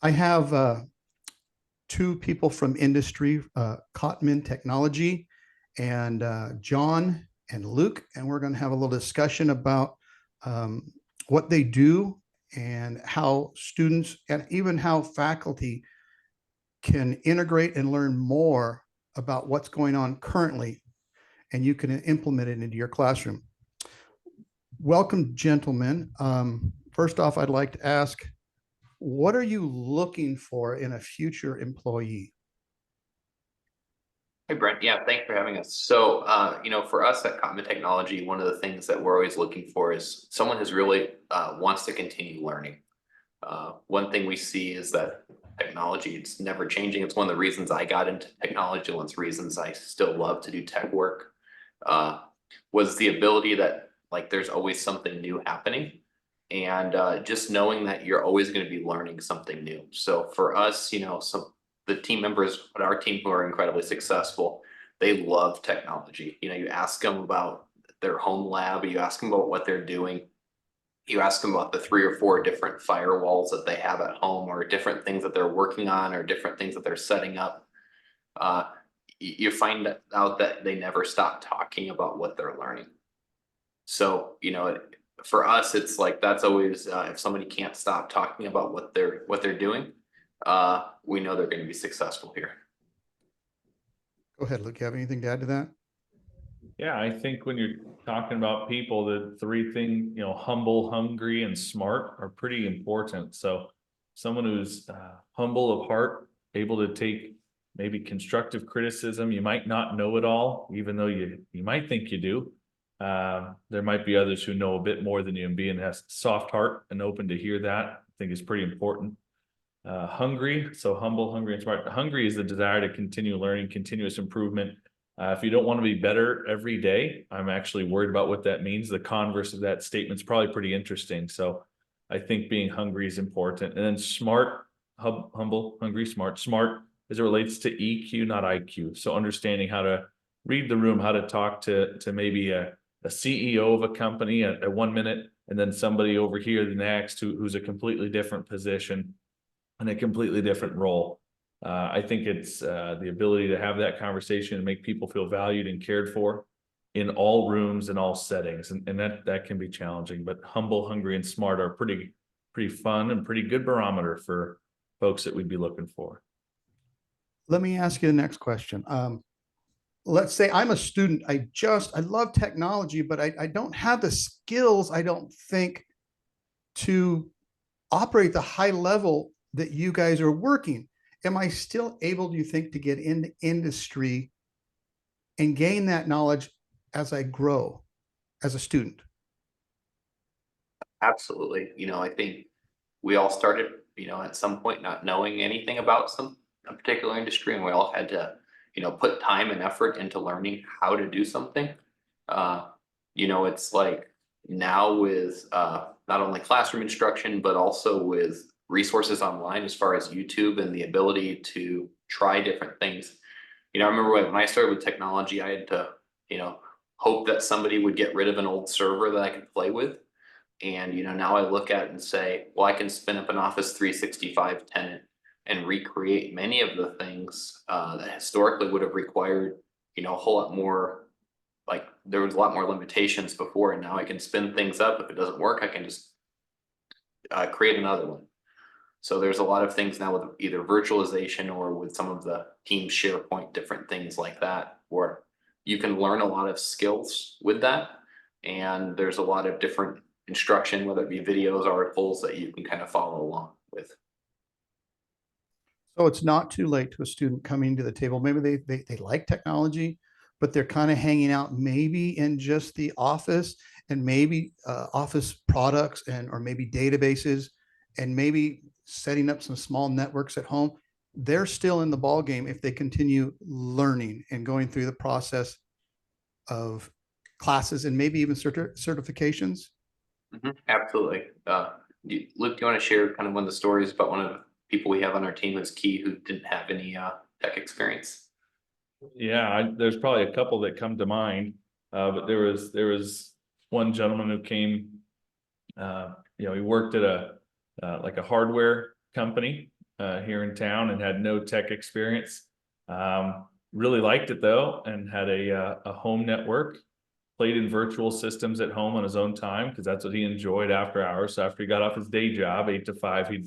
I have two people from industry, Kotman Technology and John and Luke, and we're going to have a little discussion about um, what they do and how students and even how faculty can integrate and learn more about what's going on currently, and you can implement it into your classroom. Welcome, gentlemen. First off, I'd like to ask, what are you looking for in a future employee? Hey Brent, yeah, thanks for having us. So, for us at Kotman Technology, one of the things that we're always looking for is someone who's really wants to continue learning. One thing we see is that technology, it's never changing. It's one of the reasons I got into technology, one of the reasons I still love to do tech work, uh, was the ability that like there's always something new happening. And just knowing that you're always going to be learning something new. So for us, the team members on our team who are incredibly successful, they love technology. You ask them about their home lab, you ask them about what they're doing, you ask them about the 3 or 4 different firewalls that they have at home, or different things that they're working on, or different things that they're setting up. Uh, you find out that they never stop talking about what they're learning. So, for us, it's like that's always if somebody can't stop talking about what they're doing, we know they're going to be successful here. Go ahead, Luke. You have anything to add to that? Yeah, I think when you're talking about people, the three things, humble, hungry, and smart are pretty important. So someone who's humble of heart, able to take maybe constructive criticism. You might not know it all, even though you might think you do. There might be others who know a bit more than you, and being a soft heart and open to hear that, I think is pretty important. Hungry, so humble, hungry, and smart. Hungry is the desire to continue learning, continuous improvement. If you don't want to be better every day, I'm actually worried about what that means. The converse of that statement is probably pretty interesting. So I think being hungry is important. And then smart, humble, hungry, smart. Smart as it relates to EQ, not IQ. So understanding how to read the room, how to talk to maybe a CEO of a company at 1 minute, and then somebody over here the next who's a completely different position and a completely different role. I think it's the ability to have that conversation and make people feel valued and cared for in all rooms and all settings, and that can be challenging. But humble, hungry, and smart are pretty fun and pretty good barometer for folks that we'd be looking for. Let me ask you the next question. Let's say I'm a student. I love technology, but I don't have the skills, I don't think, to operate the high level that you guys are working. Am I still able, do you think, to get into industry and gain that knowledge as I grow as a student? Absolutely. I think we all started, at some point not knowing anything about a particular industry, and we all had to, put time and effort into learning how to do something. It's like now with not only classroom instruction, but also with resources online as far as YouTube and the ability to try different things. I remember when I started with technology, I had to, hope that somebody would get rid of an old server that I could play with. And now I look at it and say, well, I can spin up an Office 365 tenant and recreate many of the things that historically would have required, a whole lot more. Like there was a lot more limitations before, and now I can spin things up. If it doesn't work, I can just create another one. So there's a lot of things now with either virtualization or with some of the team SharePoint, different things like that, where you can learn a lot of skills with that. And there's a lot of different instruction, whether it be videos, articles that you can kind of follow along with. So it's not too late to a student coming to the table. Maybe they like technology, but they're kind of hanging out maybe in just the office and maybe office products and or maybe databases and maybe setting up some small networks at home. They're still in the ball game if they continue learning and going through the process of classes and maybe even certifications. Absolutely. Luke, do you want to share kind of one of the stories about one of the people we have on our team who's key who didn't have any tech experience? Yeah, there's probably a couple that come to mind, but there was one gentleman who came. He worked at a like a hardware company, here in town and had no tech experience. Really liked it though, and had a home network. Played in virtual systems at home on his own time because that's what he enjoyed after hours. So after he got off his day job, 8 to 5, he'd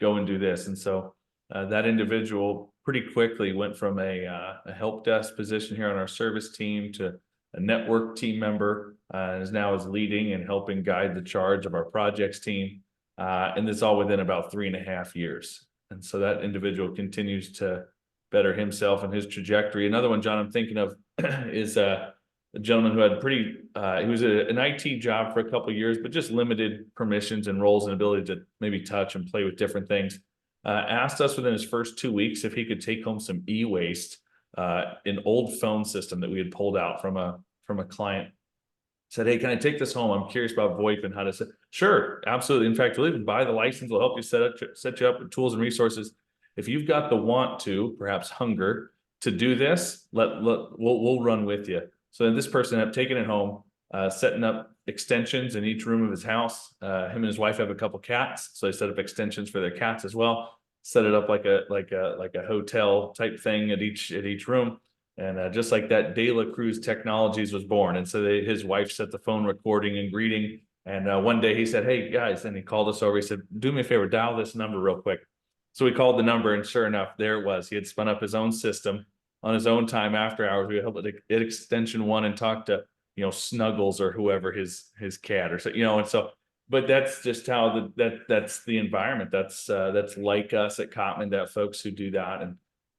go and do this. And so that individual pretty quickly went from a help desk position here on our service team to a network team member, and is now leading and helping guide the charge of our projects team. And this all within about 3.5 years. And so that individual continues to better himself and his trajectory. Another one, John, I'm thinking of is a gentleman who had he was an IT job for a couple of years, but just limited permissions and roles and ability to maybe touch and play with different things. Asked us within his first 2 weeks if he could take home some e-waste, an old phone system that we had pulled out from a client. Said, hey, can I take this home? I'm curious about VoIP and how to set. Sure, absolutely. In fact, we'll even buy the license. We'll help you set you up with tools and resources. If you've got the want to, perhaps hunger to do this, we'll run with you. So then this person had taken it home, setting up extensions in each room of his house. Him and his wife have a couple cats, so they set up extensions for their cats as well. Set it up like a hotel type thing at each room. And just like that, De La Cruz Technologies was born. And so his wife set the phone recording and greeting. And one day he said, hey, guys, and he called us over. He said, do me a favor, dial this number real quick. So we called the number, and sure enough, there it was. He had spun up his own system on his own time after hours. We helped at extension 1 and talk to, Snuggles or whoever his cat or so, and so, but that's just how that's the environment. That's like us at Kotman, that folks who do that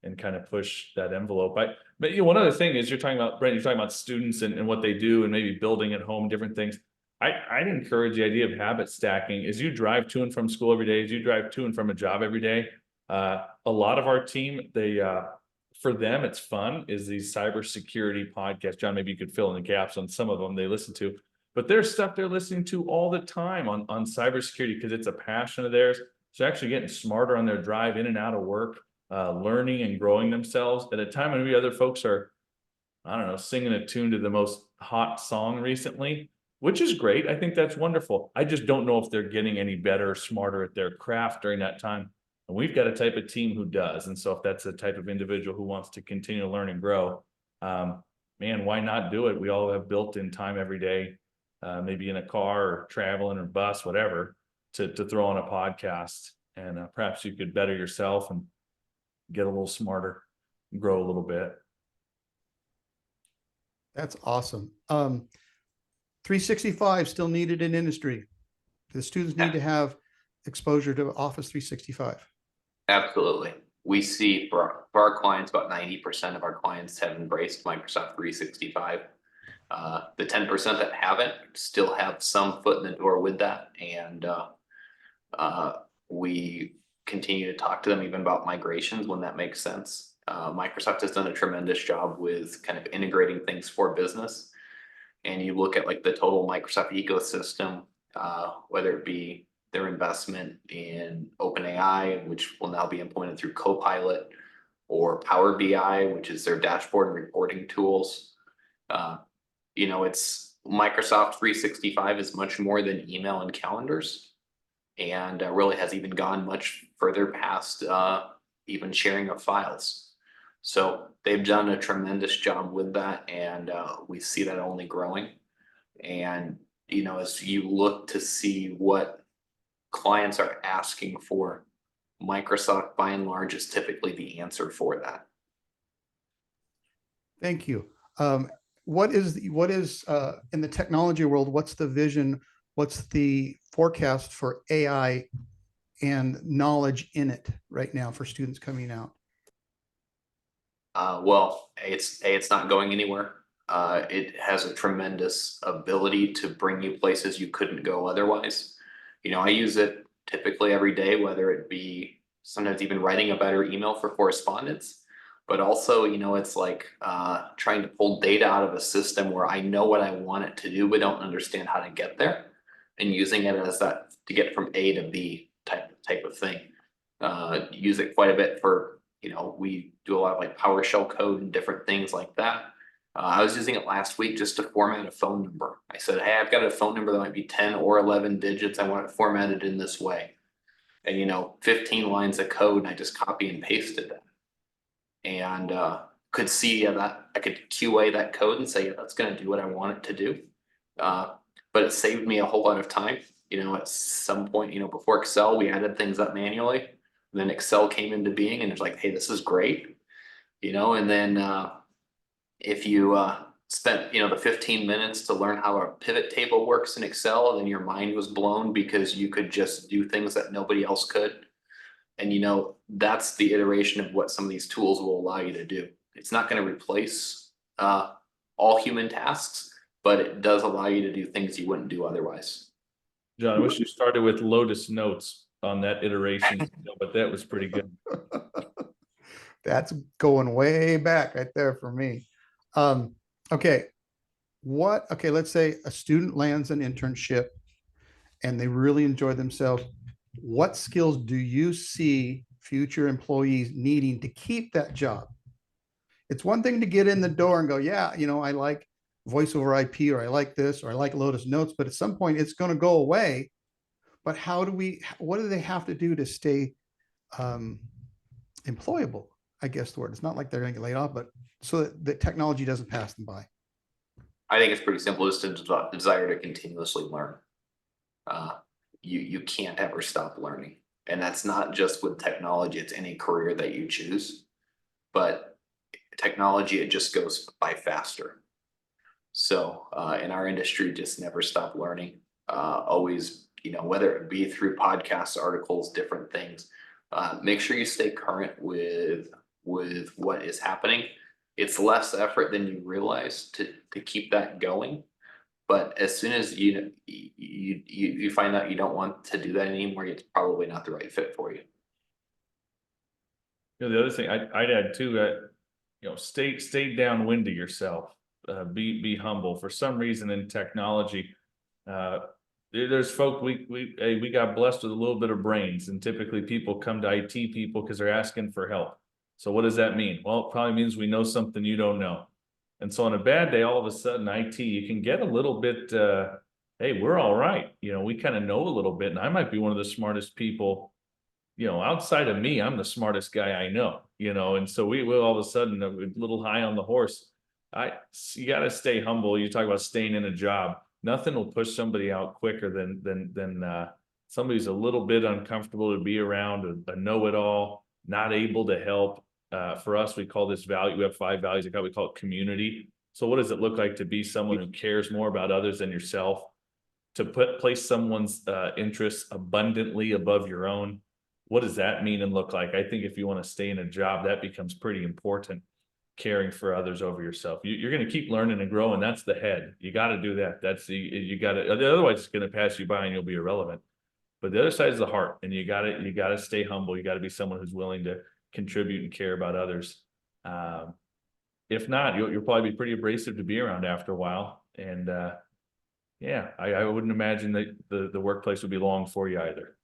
and kind of push that envelope. But one other thing is you're talking about, Brent, you're talking about students and what they do and maybe building at home, different things. I'd encourage the idea of habit stacking. As you drive to and from school every day, as you drive to and from a job every day, a lot of our team, for them, it's fun, is these cybersecurity podcasts. John, maybe you could fill in the gaps on some of them they listen to, but there's stuff they're listening to all the time on cybersecurity because it's a passion of theirs. So actually getting smarter on their drive in and out of work, learning and growing themselves at a time when maybe other folks are, I don't know, singing a tune to the most hot song recently, which is great. I think that's wonderful. I just don't know if they're getting any better or smarter at their craft during that time. And we've got a type of team who does. And so if that's a type of individual who wants to continue to learn and grow, man, why not do it? We all have built-in time every day, maybe in a car or traveling or bus, whatever, to throw on a podcast. And perhaps you could better yourself and get a little smarter, grow a little bit. That's awesome. 365 still needed in industry. The students need to have exposure to Office 365. Absolutely. We see for our clients, about 90% of our clients have embraced Microsoft 365. The 10% that haven't still have some foot in the door with that. And we continue to talk to them even about migrations when that makes sense. Microsoft has done a tremendous job with kind of integrating things for business. And you look at like the total Microsoft ecosystem, whether it be their investment in OpenAI, which will now be implemented through Copilot, or Power BI, which is their dashboard and reporting tools. It's Microsoft 365 is much more than email and calendars, and really has even gone much further past even sharing of files. So they've done a tremendous job with that, and we see that only growing. And as you look to see what clients are asking for, Microsoft by and large is typically the answer for that. Thank you. What is in the technology world, what's the vision? What's the forecast for AI and knowledge in it right now for students coming out? Well, it's not going anywhere. It has a tremendous ability to bring you places you couldn't go otherwise. I use it typically every day, whether it be sometimes even writing a better email for correspondence, but also, it's like trying to pull data out of a system where I know what I want it to do, but don't understand how to get there, and using it as that to get from A to B type of thing. Use it quite a bit for, we do a lot of like PowerShell code and different things like that. I was using it last week just to format a phone number. I said, hey, I've got a phone number that might be 10 or 11 digits. I want it formatted in this way. and 15 lines of code, and I just copy and pasted that. And could see that I could QA that code and say, yeah, that's gonna do what I want it to do. But it saved me a whole lot of time. At some point, before Excel, we added things up manually. And then Excel came into being and it's like, hey, this is great. And then if you spent the 15 minutes to learn how a pivot table works in Excel, then your mind was blown because you could just do things that nobody else could. And that's the iteration of what some of these tools will allow you to do. It's not going to replace all human tasks, but it does allow you to do things you wouldn't do otherwise. John, I wish you started with Lotus Notes on that iteration, but that was pretty good. That's going way back right there for me. Okay. Okay, let's say a student lands an internship and they really enjoy themselves. What skills do you see future employees needing to keep that job? It's one thing to get in the door and go, yeah, I like voice over IP, or I like this, or I like Lotus Notes, but at some point it's going to go away. But what do they have to do to stay employable? I guess the word. It's not like they're going to get laid off, but so that the technology doesn't pass them by. I think it's pretty simple, just a desire to continuously learn. You can't ever stop learning. And that's not just with technology, it's any career that you choose. But technology, it just goes by faster. So in our industry, just never stop learning. Always, whether it be through podcasts, articles, different things, make sure you stay current with what is happening. It's less effort than you realize to keep that going. But as soon as you find out you don't want to do that anymore, it's probably not the right fit for you. The other thing I'd add too, stay downwind of yourself. Be humble. For some reason in technology, there's folk we got blessed with a little bit of brains, and typically people come to IT people because they're asking for help. So what does that mean? Well, it probably means we know something you don't know. And so on a bad day, all of a sudden IT, you can get a little bit, hey, we're all right. We kind of know a little bit, and I might be one of the smartest people, outside of me, I'm the smartest guy I know, and so we will all of a sudden a little high on the horse. You got to stay humble. You talk about staying in a job. Nothing will push somebody out quicker than somebody who's a little bit uncomfortable to be around, a know-it-all, not able to help. For us, we call this value. We have 5 values. We call it community. So what does it look like to be someone who cares more about others than yourself? To place someone's interests abundantly above your own. What does that mean and look like? I think if you want to stay in a job, that becomes pretty important. Caring for others over yourself. You're going to keep learning and growing. That's the head. You got to do that. You got to. Otherwise, it's going to pass you by and you'll be irrelevant. But the other side is the heart, and you got to stay humble. You got to be someone who's willing to contribute and care about others. If not, you'll probably be pretty abrasive to be around after a while. And I wouldn't imagine that the workplace would be long for you either.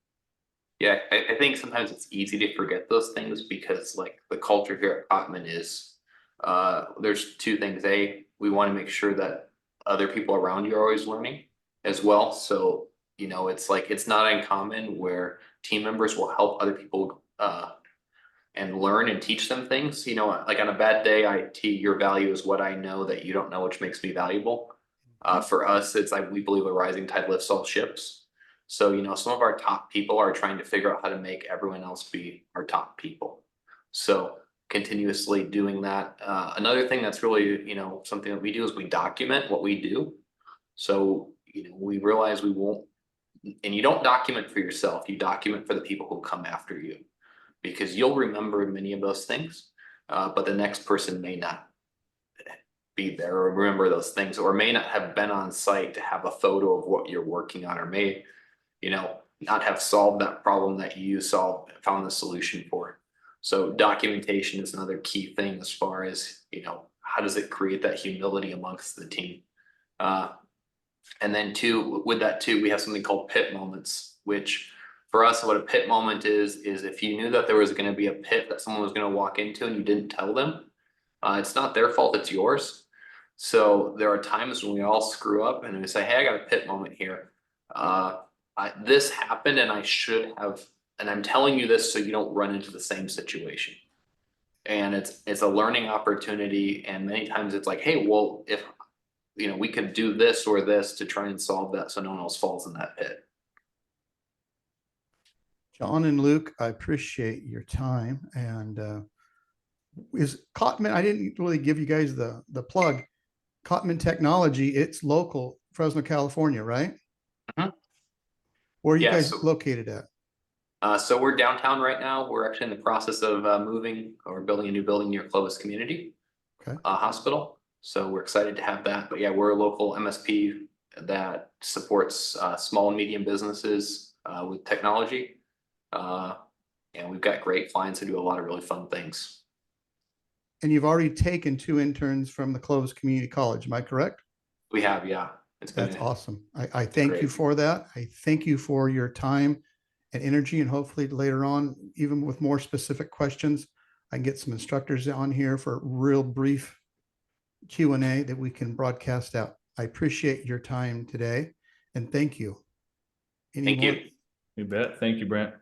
Yeah, I think sometimes it's easy to forget those things because like the culture here at Kotman is there's 2 things. We want to make sure that other people around you are always learning as well. So, it's like, it's not uncommon where team members will help other people and learn and teach them things. Like on a bad day, your value is what I know that you don't know, which makes me valuable. For us, it's like, we believe a rising tide lifts all ships. So, some of our top people are trying to figure out how to make everyone else be our top people. So continuously doing that. Another thing that's really, something that we do is we document what we do. So, we realize we won't, and you don't document for yourself, you document for the people who come after you, because you'll remember many of those things, but the next person may not be there or remember those things, or may not have been on site to have a photo of what you're working on, or may, not have solved that problem that you found the solution for. So documentation is another key thing as far as, how does it create that humility amongst the team? And then with that too, we have something called pit moments, which for us, what a pit moment is if you knew that there was going to be a pit that someone was going to walk into and you didn't tell them, it's not their fault, it's yours. So there are times when we all screw up and we say, hey, I got a pit moment here. This happened and I should have And I'm telling you this so you don't run into the same situation. And it's a learning opportunity, and many times it's like, hey, well, if we could do this or this to try and solve that so no one else falls in that pit. John and Luke, I appreciate your time. And is Kotman, I didn't really give you guys the plug. Kotman Technology, it's local, Fresno, California, right? Mhm. Where are you Yeah, guys so located at? So we're downtown right now. We're actually in the process of moving or building a new building near Clovis Community Okay. Hospital. So we're excited to have that. But yeah, we're a local MSP that supports small and medium businesses with technology. And we've got great clients who do a lot of really fun things. And you've already taken 2 interns from the Clovis Community College, am I correct? We have, yeah. That's awesome. I thank you great. for that. I thank you for your time and energy, and hopefully later on, even with more specific questions, I can get some instructors on here for real brief Q&A that we can broadcast out. I appreciate your time today, and thank you. Thank you. You bet. Thank you, Brent.